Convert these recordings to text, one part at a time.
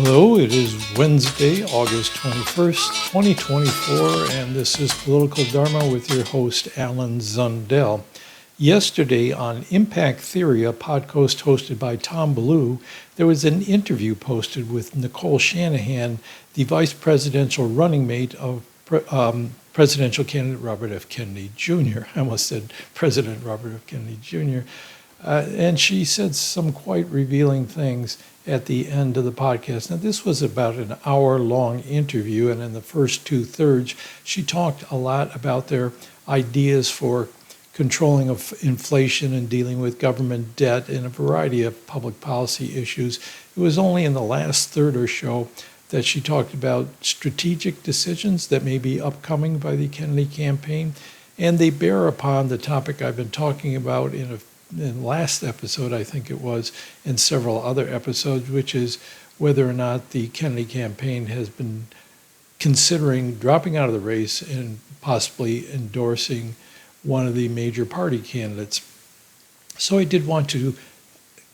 Hello, it is Wednesday, August 21st, 2024, and this is Political Dharma with your host, Alan Zundell. Yesterday on Impact Theory, a podcast hosted by Tom Bilyeu, there was an interview posted with Nicole Shanahan, the vice presidential running mate of presidential candidate Robert F. Kennedy Jr. I almost said President Robert F. Kennedy Jr. And she said some quite revealing things at the end of the podcast. Now, this was about an hour-long interview, and in the first two-thirds, she talked a lot about their ideas for controlling of inflation and dealing with government debt and a variety of public policy issues. It was only in the last third or so that she talked about strategic decisions that may be upcoming by the Kennedy campaign, and they bear upon the topic I've been talking about in last episode, I think it was, and several other episodes, which is whether or not the Kennedy campaign has been considering dropping out of the race and possibly endorsing one of the major party candidates. So I did want to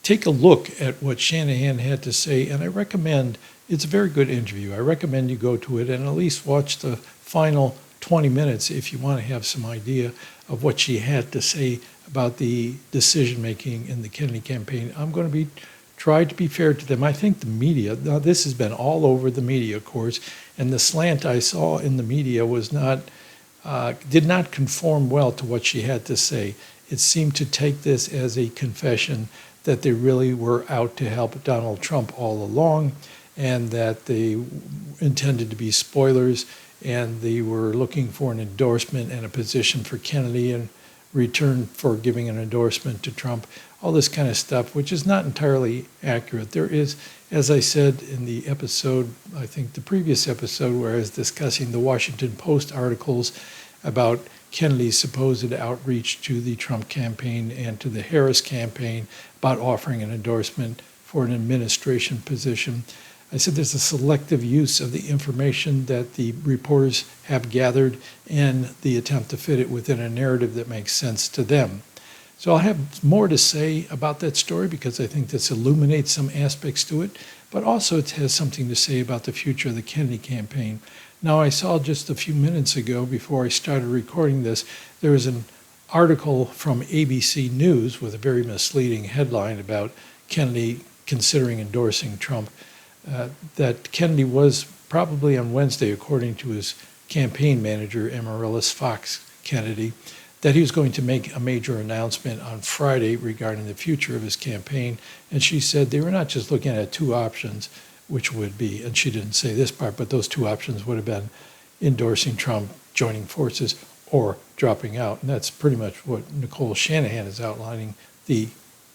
take a look at what Shanahan had to say, and I recommend, it's a very good interview. I recommend you go to it and at least watch the final 20 minutes if you want to have some idea of what she had to say about the decision-making in the Kennedy campaign. I'm going to try to be fair to them. I think the media, now this has been all over the media, of course, and the slant I saw in the media was did not conform well to what she had to say. It seemed to take this as a confession that they really were out to help Donald Trump all along, and that they intended to be spoilers, and they were looking for an endorsement and a position for Kennedy in return for giving an endorsement to Trump, all this kind of stuff, which is not entirely accurate. There is, as I said in the episode, I think the previous episode, where I was discussing the Washington Post articles about Kennedy's supposed outreach to the Trump campaign and to the Harris campaign about offering an endorsement for an administration position. I said there's a selective use of the information that the reporters have gathered and the attempt to fit it within a narrative that makes sense to them. So I'll have more to say about that story because I think this illuminates some aspects to it, but also it has something to say about the future of the Kennedy campaign. Now, I saw just a few minutes ago before I started recording this, there was an article from ABC News with a very misleading headline about Kennedy considering endorsing Trump. That Kennedy was probably on Wednesday, according to his campaign manager, Amaryllis Fox Kennedy, that he was going to make a major announcement on Friday regarding the future of his campaign. And she said they were not just looking at two options, which would be, and she didn't say this part, but those two options would have been endorsing Trump, joining forces, or dropping out. And that's pretty much what Nicole Shanahan is outlining the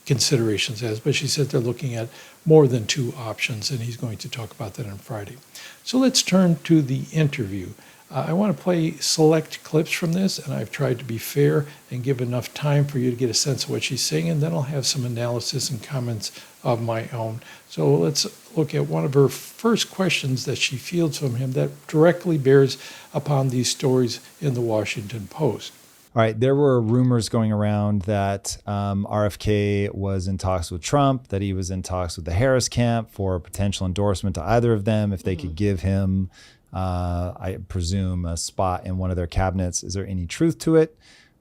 considerations as, but she said they're looking at more than two options, and he's going to talk about that on Friday. So let's turn to the interview. I want to play select clips from this, and I've tried to be fair and give enough time for you to get a sense of what she's saying, and then I'll have some analysis and comments of my own. So let's look at one of her first questions that she fields from him that directly bears upon these stories in the Washington Post. All right, there were rumors going around that RFK was in talks with Trump, that he was in talks with the Harris camp for a potential endorsement to either of them if they could give him, I presume, a spot in one of their cabinets. Is there any truth to it?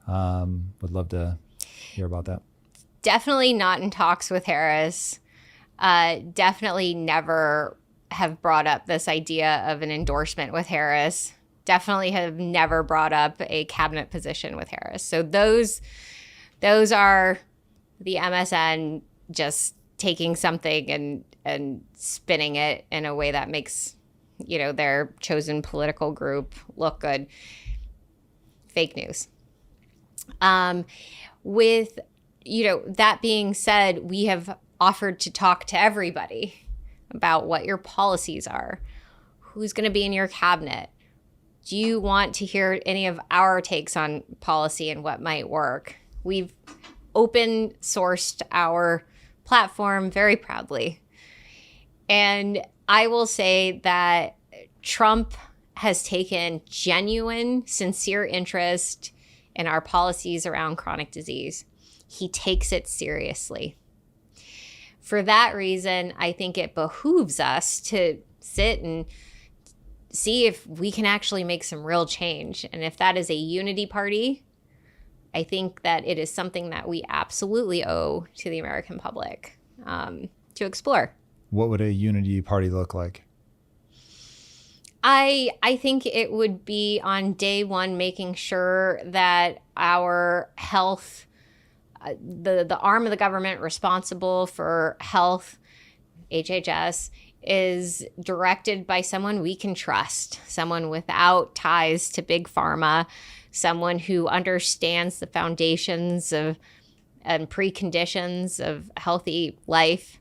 Would love to hear about that. Definitely not in talks with Harris. Definitely never have brought up this idea of an endorsement with Harris. Definitely have never brought up a cabinet position with Harris. So those are the MSN just taking something and spinning it in a way that makes, their chosen political group look good. Fake news. With, that being said, we have offered to talk to everybody about what your policies are, who's going to be in your cabinet. Do you want to hear any of our takes on policy and what might work? We've open sourced our platform very proudly. And I will say that Trump has taken genuine, sincere interest in our policies around chronic disease. He takes it seriously. for that reason, I think it behooves us to sit and see if we can actually make some real change. And if that is a unity party, I think that it is something that we absolutely owe to the American public to explore. What would a unity party look like? I think it would be on day one making sure that our health, the arm of the government responsible for health, HHS, is directed by someone we can trust, someone without ties to big pharma, someone who understands the foundations of and preconditions of healthy life,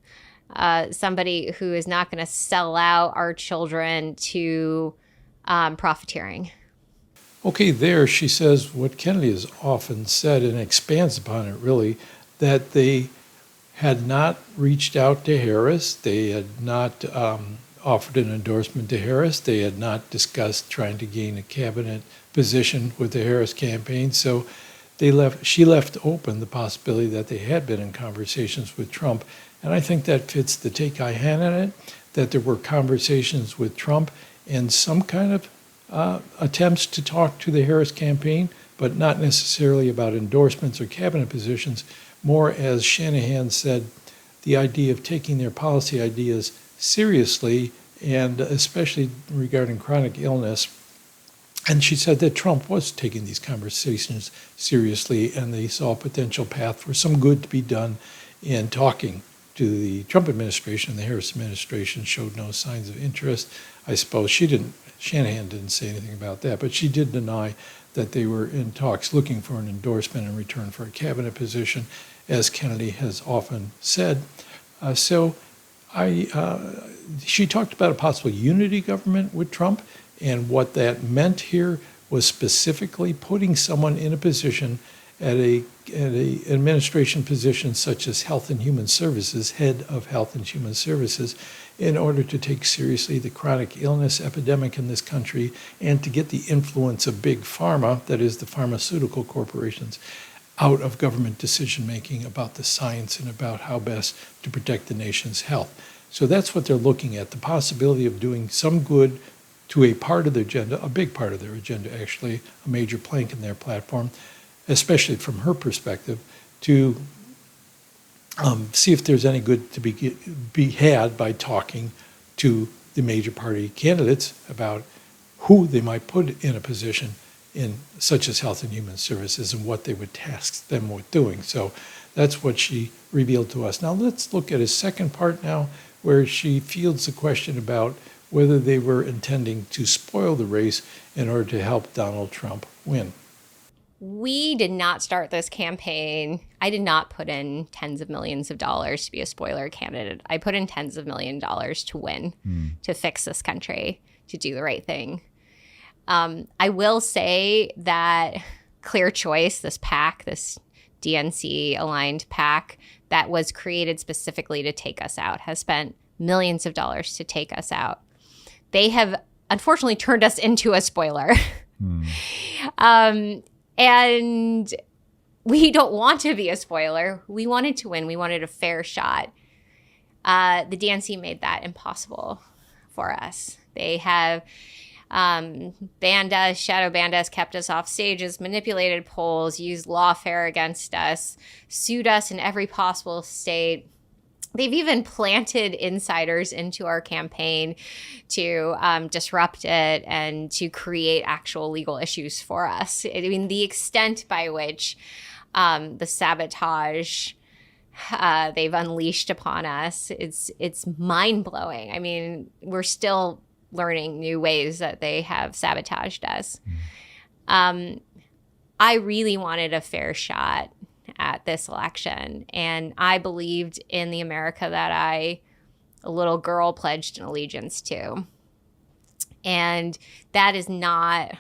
somebody who is not going to sell out our children to profiteering. Okay, there she says what Kennedy has often said and expands upon it really, that they had not reached out to Harris. They had not offered an endorsement to Harris. They had not discussed trying to gain a cabinet position with the Harris campaign. So she left open the possibility that they had been in conversations with Trump. And I think that fits the take I had on it, that there were conversations with Trump and some kind of attempts to talk to the Harris campaign, but not necessarily about endorsements or cabinet positions, more, as Shanahan said, the idea of taking their policy ideas seriously, and especially regarding chronic illness. And she said that Trump was taking these conversations seriously, and they saw a potential path for some good to be done in talking to the Trump administration. The Harris administration showed no signs of interest. I suppose Shanahan didn't say anything about that, but she did deny that they were in talks looking for an endorsement in return for a cabinet position, as Kennedy has often said. She talked about a possible unity government with Trump, and what that meant here was specifically putting someone in a position at a administration position such as Health and Human Services, head of Health and Human Services, in order to take seriously the chronic illness epidemic in this country and to get the influence of big pharma, that is the pharmaceutical corporations, out of government decision-making about the science and about how best to protect the nation's health. So that's what they're looking at, the possibility of doing some good to a part of their agenda, a big part of their agenda actually, a major plank in their platform, especially from her perspective, to see if there's any good to be had by talking to the major party candidates about who they might put in a position in such as Health and Human Services and what they would task them with doing. So that's what she revealed to us. Now let's look at a second part now, where she fields the question about whether they were intending to spoil the race in order to help Donald Trump win. We did not start this campaign. I did not put in tens of millions of dollars to be a spoiler candidate. I put in tens of millions of dollars to win, to fix this country, to do the right thing. I will say that Clear Choice, this PAC, this DNC-aligned PAC that was created specifically to take us out, has spent millions of dollars to take us out. They have unfortunately turned us into a spoiler. And we don't want to be a spoiler. We wanted to win. We wanted a fair shot. The DNC made that impossible for us. They have banned us, shadow banned us, kept us off stages, manipulated polls, used lawfare against us, sued us in every possible state. They've even planted insiders into our campaign to disrupt it and to create actual legal issues for us. I mean, the extent by which the sabotage they've unleashed upon us, it's mind-blowing. I mean, we're still learning new ways that they have sabotaged us. I really wanted a fair shot at this election, and I believed in the America that a little girl, pledged an allegiance to. And that is not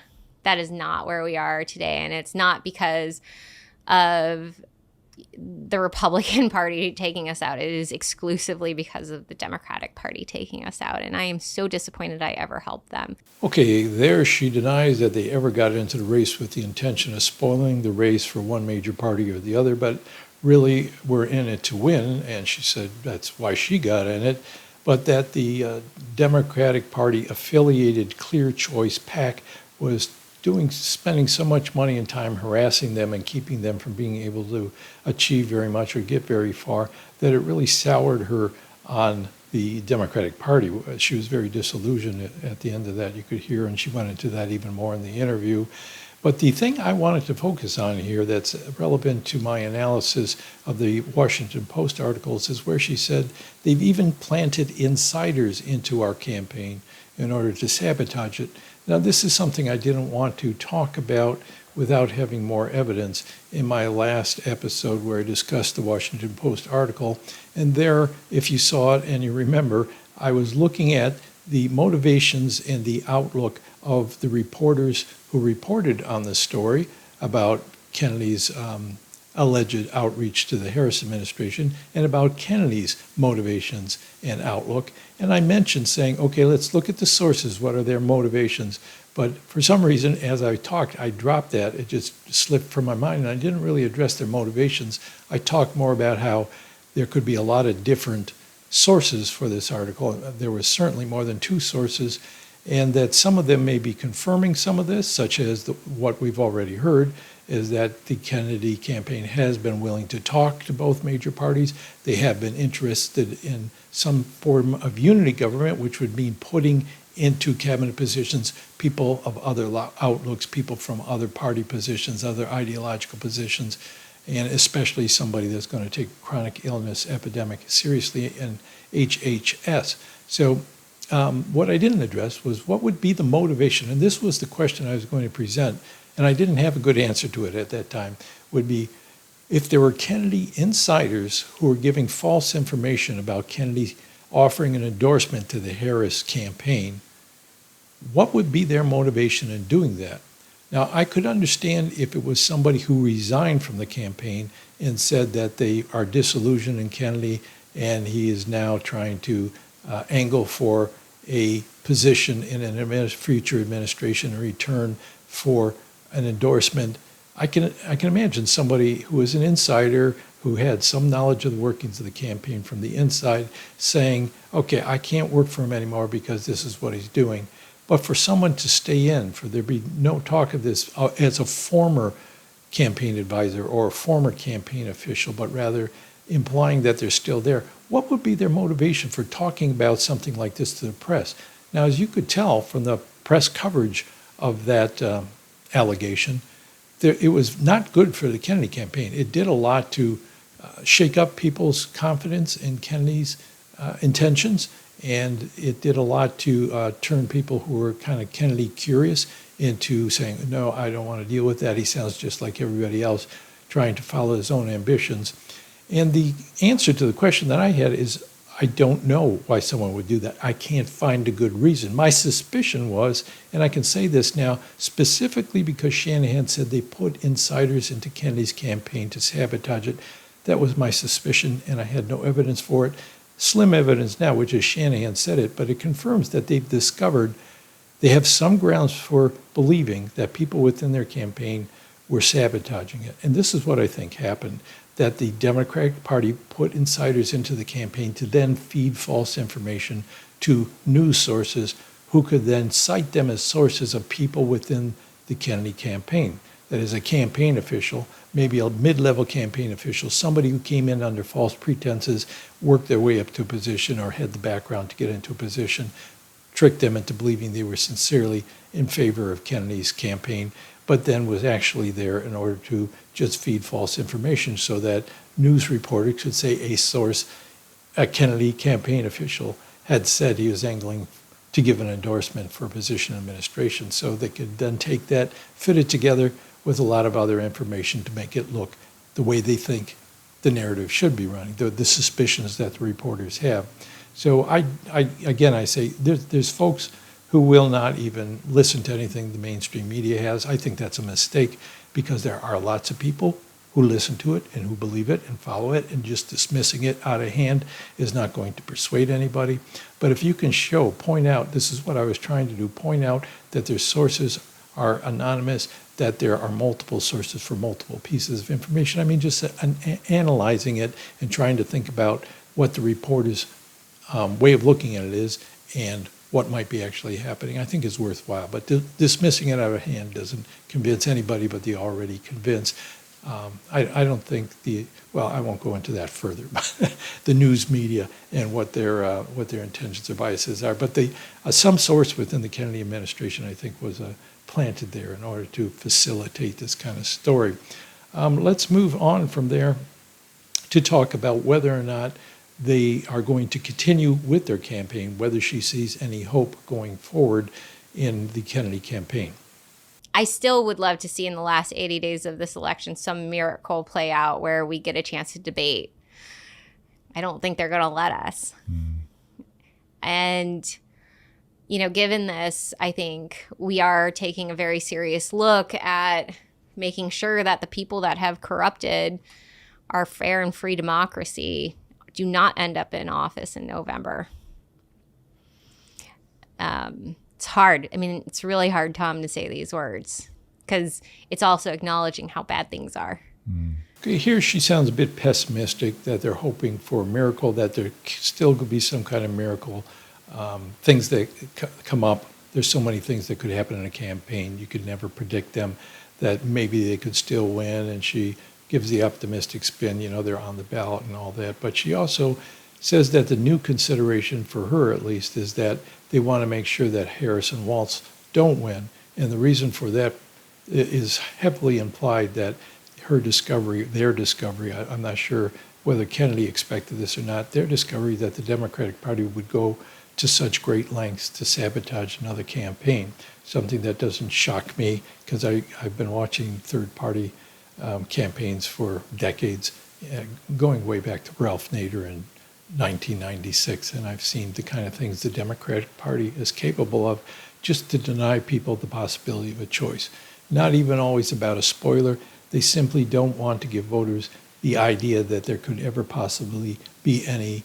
where we are today, and it's not because of the Republican Party taking us out. It is exclusively because of the Democratic Party taking us out, and I am so disappointed I ever helped them. Okay, there she denies that they ever got into the race with the intention of spoiling the race for one major party or the other, but really were in it to win, and she said that's why she got in it, but that the Democratic Party affiliated Clear Choice PAC was spending so much money and time harassing them and keeping them from being able to achieve very much or get very far, that it really soured her on the Democratic Party. She was very disillusioned at the end of that. You could hear, and she went into that even more in the interview. But the thing I wanted to focus on here that's relevant to my analysis of the Washington Post articles is where she said they've even planted insiders into our campaign in order to sabotage it. Now, this is something I didn't want to talk about without having more evidence in my last episode where I discussed the Washington Post article. And there, if you saw it and you remember, I was looking at the motivations and the outlook of the reporters who reported on the story about Kennedy's alleged outreach to the Harris administration and about Kennedy's motivations and outlook. And I mentioned saying, okay, let's look at the sources. What are their motivations? But for some reason, as I talked, I dropped that. It just slipped from my mind, and I didn't really address their motivations. I talked more about how there could be a lot of different sources for this article. There was certainly more than two sources, and that some of them may be confirming some of this, such as what we've already heard, is that the Kennedy campaign has been willing to talk to both major parties. They have been interested in some form of unity government, which would mean putting into cabinet positions people of other outlooks, people from other party positions, other ideological positions, and especially somebody that's going to take chronic illness epidemic seriously and HHS. So what I didn't address was what would be the motivation, and this was the question I was going to present, and I didn't have a good answer to it at that time, would be if there were Kennedy insiders who were giving false information about Kennedy offering an endorsement to the Harris campaign, what would be their motivation in doing that? Now, I could understand if it was somebody who resigned from the campaign and said that they are disillusioned in Kennedy and he is now trying to angle for a position in a future administration in return for an endorsement. I can imagine somebody who is an insider who had some knowledge of the workings of the campaign from the inside saying, okay, I can't work for him anymore because this is what he's doing. But for someone to stay in, for there be no talk of this as a former campaign advisor or a former campaign official, but rather implying that they're still there, what would be their motivation for talking about something like this to the press? Now, as you could tell from the press coverage of that allegation, it was not good for the Kennedy campaign. It did a lot to shake up people's confidence in Kennedy's intentions, and it did a lot to turn people who were kind of Kennedy curious into saying, no, I don't want to deal with that. He sounds just like everybody else trying to follow his own ambitions. And the answer to the question that I had is, I don't know why someone would do that. I can't find a good reason. My suspicion was, and I can say this now, specifically because Shanahan said they put insiders into Kennedy's campaign to sabotage it. That was my suspicion, and I had no evidence for it. Slim evidence now, which is Shanahan said it, but it confirms that they've discovered they have some grounds for believing that people within their campaign were sabotaging it. And this is what I think happened, that the Democratic Party put insiders into the campaign to then feed false information to news sources who could then cite them as sources of people within the Kennedy campaign. That is, a campaign official, maybe a mid-level campaign official, somebody who came in under false pretenses, worked their way up to a position or had the background to get into a position, tricked them into believing they were sincerely in favor of Kennedy's campaign, but then was actually there in order to just feed false information so that news reporters could say a source, a Kennedy campaign official, had said he was angling to give an endorsement for a position in administration. So they could then take that, fit it together with a lot of other information to make it look the way they think the narrative should be running, the suspicions that the reporters have. So I say there's folks who will not even listen to anything the mainstream media has. I think that's a mistake because there are lots of people who listen to it and who believe it and follow it, and just dismissing it out of hand is not going to persuade anybody. But if you can point out, this is what I was trying to do, point out that their sources are anonymous, that there are multiple sources for multiple pieces of information. I mean, just analyzing it and trying to think about what the reporter's way of looking at it is and what might be actually happening, I think is worthwhile. But dismissing it out of hand doesn't convince anybody but the already convinced. I don't think I won't go into that further, but the news media and what their intentions or biases are. But some source within the Kennedy administration, I think, was planted there in order to facilitate this kind of story. Let's move on from there to talk about whether or not they are going to continue with their campaign, whether she sees any hope going forward in the Kennedy campaign. I still would love to see in the last 80 days of this election some miracle play out where we get a chance to debate. I don't think they're going to let us. And, given this, I think we are taking a very serious look at making sure that the people that have corrupted our fair and free democracy do not end up in office in November. It's hard. I mean, it's really hard, Tom, to say these words because it's also acknowledging how bad things are. Okay, here she sounds a bit pessimistic that they're hoping for a miracle, that there still could be some kind of miracle. Things that come up, there's so many things that could happen in a campaign. You could never predict them, that maybe they could still win. And she gives the optimistic spin, they're on the ballot and all that. But she also says that the new consideration for her, at least, is that they want to make sure that Harris and Walz don't win. And the reason for that is heavily implied that their discovery, I'm not sure whether Kennedy expected this or not, their discovery that the Democratic Party would go to such great lengths to sabotage another campaign, something that doesn't shock me because I've been watching third-party campaigns for decades, going way back to Ralph Nader in 1996, and I've seen the kind of things the Democratic Party is capable of just to deny people the possibility of a choice. Not even always about a spoiler. They simply don't want to give voters the idea that there could ever possibly be any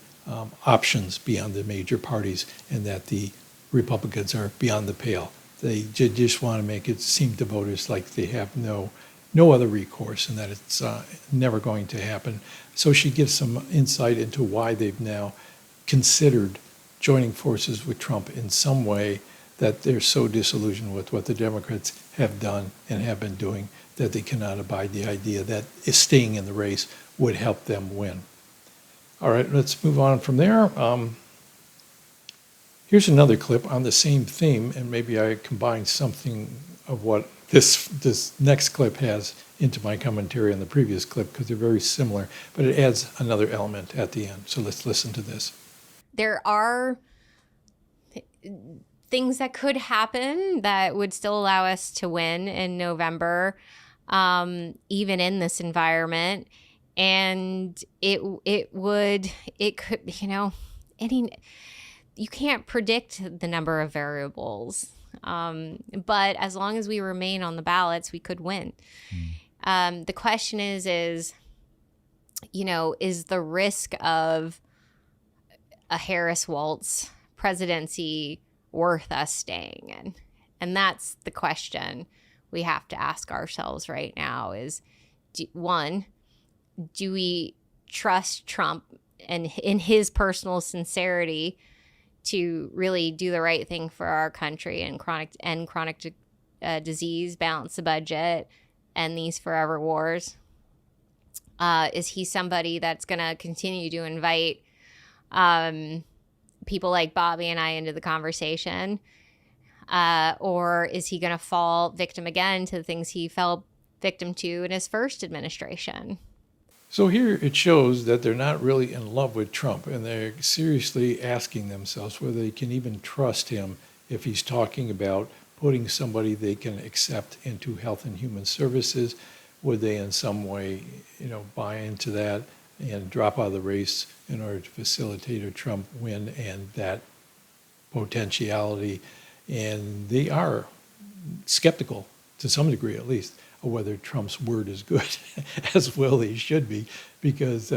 options beyond the major parties and that the Republicans are beyond the pale. They just want to make it seem to voters like they have no other recourse and that it's never going to happen. So she gives some insight into why they've now considered joining forces with Trump in some way, that they're so disillusioned with what the Democrats have done and have been doing that they cannot abide the idea that staying in the race would help them win. All right, let's move on from there. Here's another clip on the same theme, and maybe I combined something of what this next clip has into my commentary on the previous clip because they're very similar, but it adds another element at the end. So let's listen to this. There are things that could happen that would still allow us to win in November, even in this environment. And it could, you can't predict the number of variables. But as long as we remain on the ballots, we could win. The question is the risk of a Harris-Walz presidency worth us staying in? And that's the question we have to ask ourselves right now is, do we trust Trump and in his personal sincerity to really do the right thing for our country and chronic disease, balance the budget, end these forever wars? Is he somebody that's going to continue to invite people like Bobby and I into the conversation? Or is he going to fall victim again to the things he fell victim to in his first administration? So here it shows that they're not really in love with Trump, and they're seriously asking themselves whether they can even trust him if he's talking about putting somebody they can accept into Health and Human Services. Would they in some way, buy into that and drop out of the race in order to facilitate a Trump win and that potentiality? And they are skeptical, to some degree at least, of whether Trump's word is good, as well he should be, because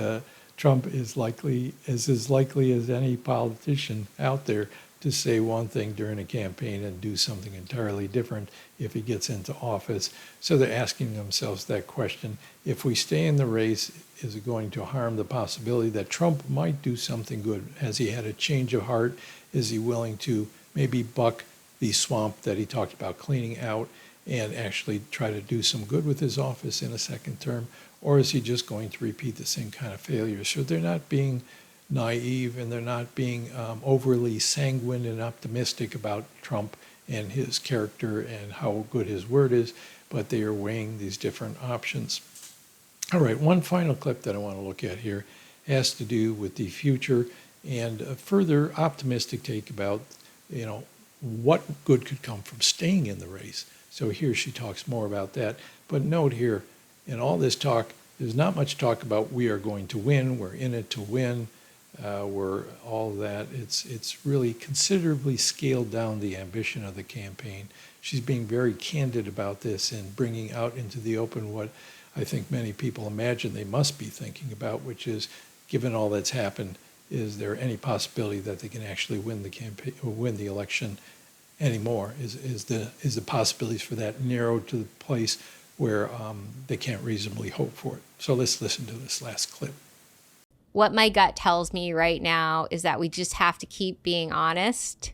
Trump is as likely as any politician out there to say one thing during a campaign and do something entirely different if he gets into office. So they're asking themselves that question. If we stay in the race, is it going to harm the possibility that Trump might do something good? Has he had a change of heart? Is he willing to maybe buck the swamp that he talked about cleaning out and actually try to do some good with his office in a second term? Or is he just going to repeat the same kind of failure? So they're not being naive, and they're not being overly sanguine and optimistic about Trump and his character and how good his word is, but they are weighing these different options. All right, one final clip that I want to look at here has to do with the future and a further optimistic take about, what good could come from staying in the race. So here she talks more about that. But note here, in all this talk, there's not much talk about we are going to win, we're in it to win, we're all that. It's really considerably scaled down the ambition of the campaign. She's being very candid about this and bringing out into the open what I think many people imagine they must be thinking about, which is, given all that's happened, is there any possibility that they can actually win the campaign or win the election anymore? Is the possibilities for that narrowed to the place where they can't reasonably hope for it? So let's listen to this last clip. What my gut tells me right now is that we just have to keep being honest.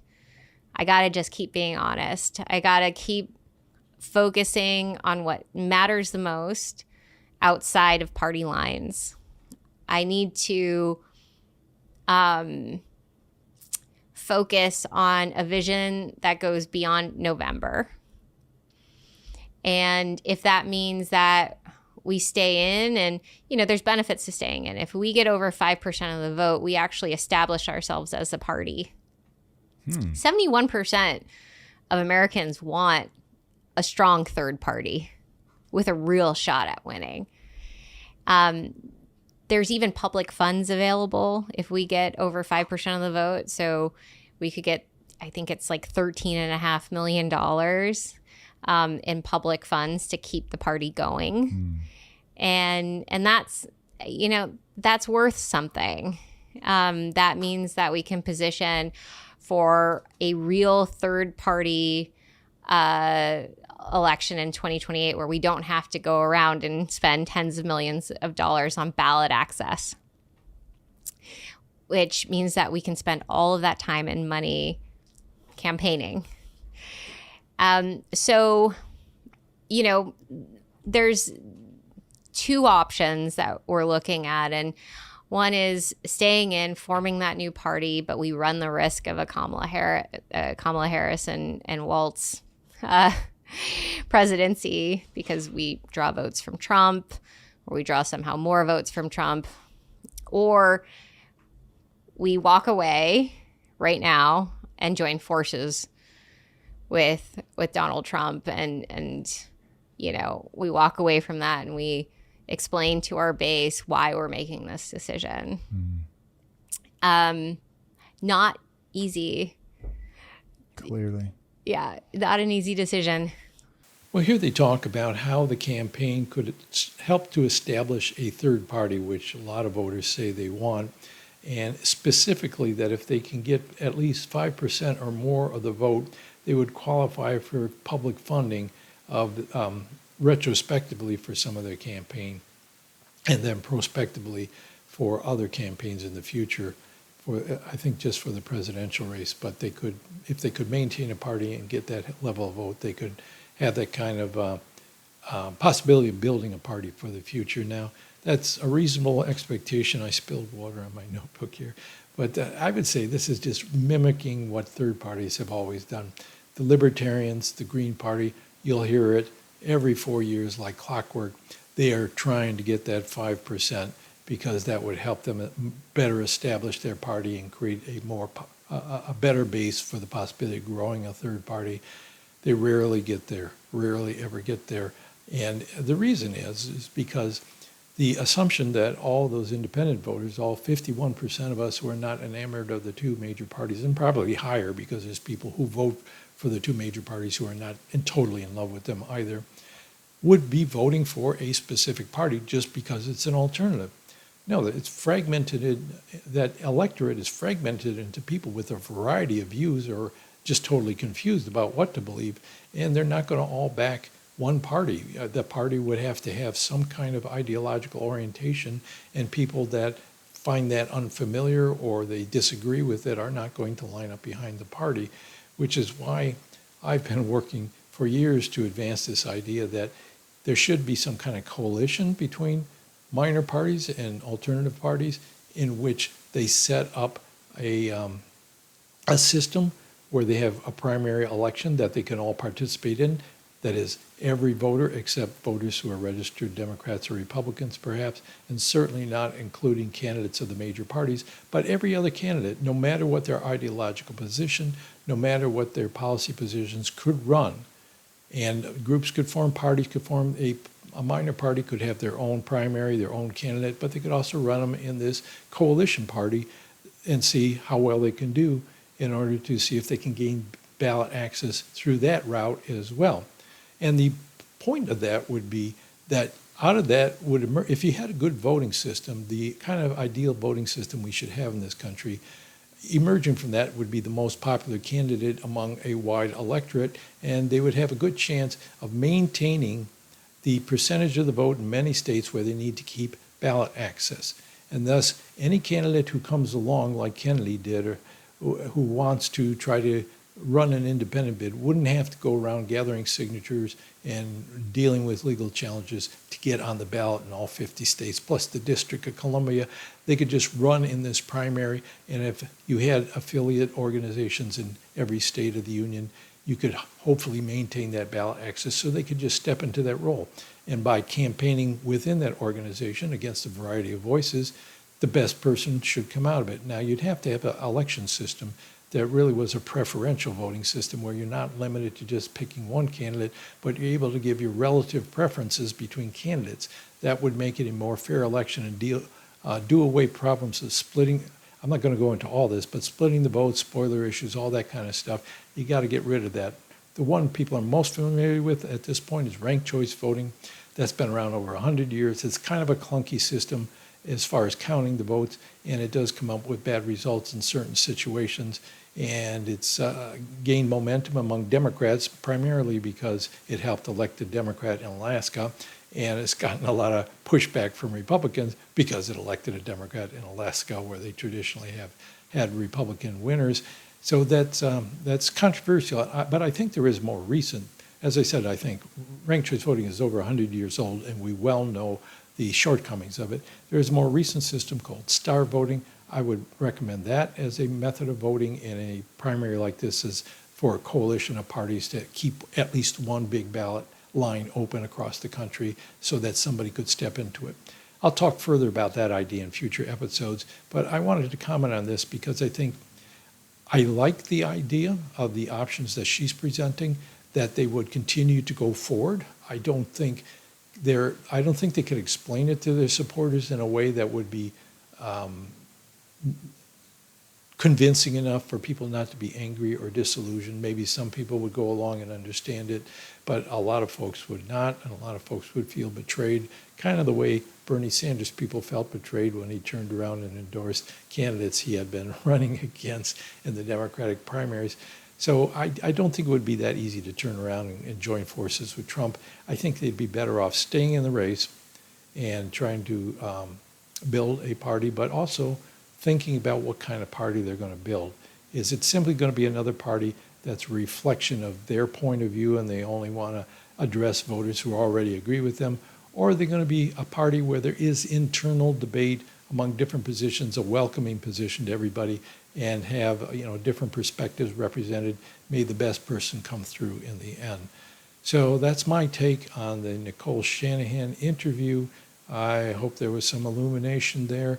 I got to just keep being honest. I got to keep focusing on what matters the most outside of party lines. I need to focus on a vision that goes beyond November. And if that means that we stay in, and, there's benefits to staying in. If we get over 5% of the vote, we actually establish ourselves as a party. 71% of Americans want a strong third party with a real shot at winning. There's even public funds available if we get over 5% of the vote. So we could get, I think it's like $13.5 million in public funds to keep the party going. And that's, that's worth something. That means that we can position for a real third party election in 2028 where we don't have to go around and spend tens of millions of dollars on ballot access, which means that we can spend all of that time and money campaigning. So, there's two options that we're looking at. And one is staying in, forming that new party, but we run the risk of a Kamala Harris and Walz presidency because we draw votes from Trump, or we draw somehow more votes from Trump, or we walk away right now and join forces with Donald Trump and we walk away from that and we explain to our base why we're making this decision. Not easy. Clearly. Yeah, not an easy decision. Well, here they talk about how the campaign could help to establish a third party, which a lot of voters say they want, and specifically that if they can get at least 5% or more of the vote, they would qualify for public funding of retrospectively for some of their campaign, and then prospectively for other campaigns in the future. I think just for the presidential race, but they could, if they could maintain a party and get that level of vote, they could have that kind of possibility of building a party for the future. Now, that's a reasonable expectation. I spilled water on my notebook here, but I would say this is just mimicking what third parties have always done. The Libertarians, the Green Party, you'll hear it every 4 years like clockwork. They are trying to get that 5%. Because that would help them better establish their party and create a better base for the possibility of growing a third party. They rarely get there, rarely ever get there. And the reason is because the assumption that all those independent voters, all 51% of us who are not enamored of the two major parties, and probably higher because there's people who vote for the two major parties who are not totally in love with them either, would be voting for a specific party just because it's an alternative. No, it's fragmented. That electorate is fragmented into people with a variety of views or just totally confused about what to believe, and they're not going to all back one party. The party would have to have some kind of ideological orientation, and people that find that unfamiliar or they disagree with it are not going to line up behind the party, which is why I've been working for years to advance this idea that there should be some kind of coalition between minor parties and alternative parties in which they set up a system where they have a primary election that they can all participate in. That is, every voter except voters who are registered Democrats or Republicans, perhaps, and certainly not including candidates of the major parties, but every other candidate, no matter what their ideological position, no matter what their policy positions, could run. And groups could form, parties could form, a minor party could have their own primary, their own candidate, but they could also run them in this coalition party and see how well they can do in order to see if they can gain ballot access through that route as well. And the point of that would be that out of that would emerge, if you had a good voting system, the kind of ideal voting system we should have in this country, emerging from that would be the most popular candidate among a wide electorate, and they would have a good chance of maintaining the percentage of the vote in many states where they need to keep ballot access. And thus, any candidate who comes along, like Kennedy did, or who wants to try to run an independent bid, wouldn't have to go around gathering signatures and dealing with legal challenges to get on the ballot in all 50 states, plus the District of Columbia. They could just run in this primary, and if you had affiliate organizations in every state of the union, you could hopefully maintain that ballot access so they could just step into that role. And by campaigning within that organization against a variety of voices, the best person should come out of it. Now, you'd have to have an election system that really was a preferential voting system where you're not limited to just picking one candidate, but you're able to give your relative preferences between candidates. That would make it a more fair election and do away problems of splitting. I'm not going to go into all this, but splitting the vote, spoiler issues, all that kind of stuff, you got to get rid of that. The one people are most familiar with at this point is ranked choice voting. That's been around over 100 years. It's kind of a clunky system as far as counting the votes, and it does come up with bad results in certain situations. And it's gained momentum among Democrats, primarily because it helped elect a Democrat in Alaska, and it's gotten a lot of pushback from Republicans because it elected a Democrat in Alaska, where they traditionally have had Republican winners. So that's controversial, but I think there is more recent. As I said, I think ranked choice voting is over 100 years old, and we well know the shortcomings of it. There is a more recent system called star voting. I would recommend that as a method of voting in a primary like this, is for a coalition of parties to keep at least one big ballot line open across the country so that somebody could step into it. I'll talk further about that idea in future episodes, but I wanted to comment on this because I think I like the idea of the options that she's presenting, that they would continue to go forward. I don't think they could explain it to their supporters in a way that would be convincing enough for people not to be angry or disillusioned. Maybe some people would go along and understand it, but a lot of folks would not, and a lot of folks would feel betrayed, kind of the way Bernie Sanders people felt betrayed when he turned around and endorsed candidates he had been running against in the Democratic primaries. So I don't think it would be that easy to turn around and join forces with Trump. I think they'd be better off staying in the race and trying to build a party, but also thinking about what kind of party they're going to build. Is it simply going to be another party that's a reflection of their point of view and they only want to address voters who already agree with them? Or are they going to be a party where there is internal debate among different positions, a welcoming position to everybody, and have different perspectives represented, may the best person come through in the end? So that's my take on the Nicole Shanahan interview. I hope there was some illumination there.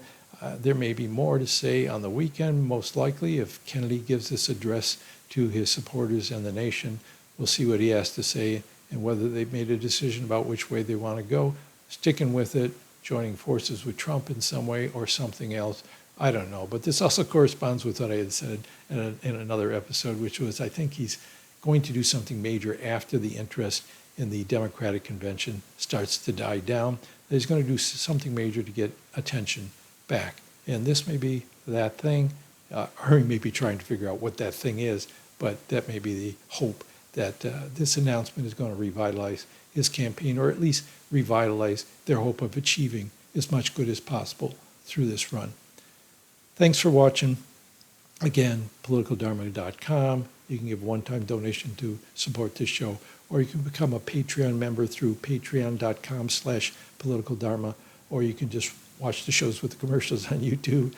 There may be more to say on the weekend, most likely, if Kennedy gives this address to his supporters and the nation. We'll see what he has to say and whether they've made a decision about which way they want to go, sticking with it, joining forces with Trump in some way, or something else. I don't know. But this also corresponds with what I had said in another episode, which was I think he's going to do something major after the interest in the Democratic convention starts to die down. That he's going to do something major to get attention back. And this may be that thing, or he may be trying to figure out what that thing is, but that may be the hope that this announcement is going to revitalize his campaign, or at least revitalize their hope of achieving as much good as possible through this run. Thanks for watching. Again, politicaldharma.com. You can give a one-time donation to support this show, or you can become a Patreon member through patreon.com/politicaldharma, or you can just watch the shows with the commercials on YouTube.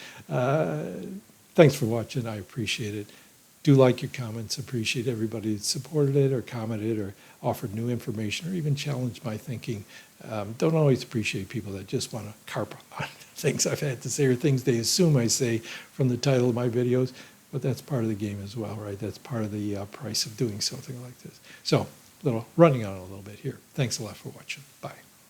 Thanks for watching. I appreciate it. Do like your comments. Appreciate everybody that supported it or commented or offered new information or even challenged my thinking. Don't always appreciate people that just want to carp on things I've had to say or things they assume I say from the title of my videos, but that's part of the game as well, right? That's part of the price of doing something like this. So, running on a little bit here. Thanks a lot for watching. Bye.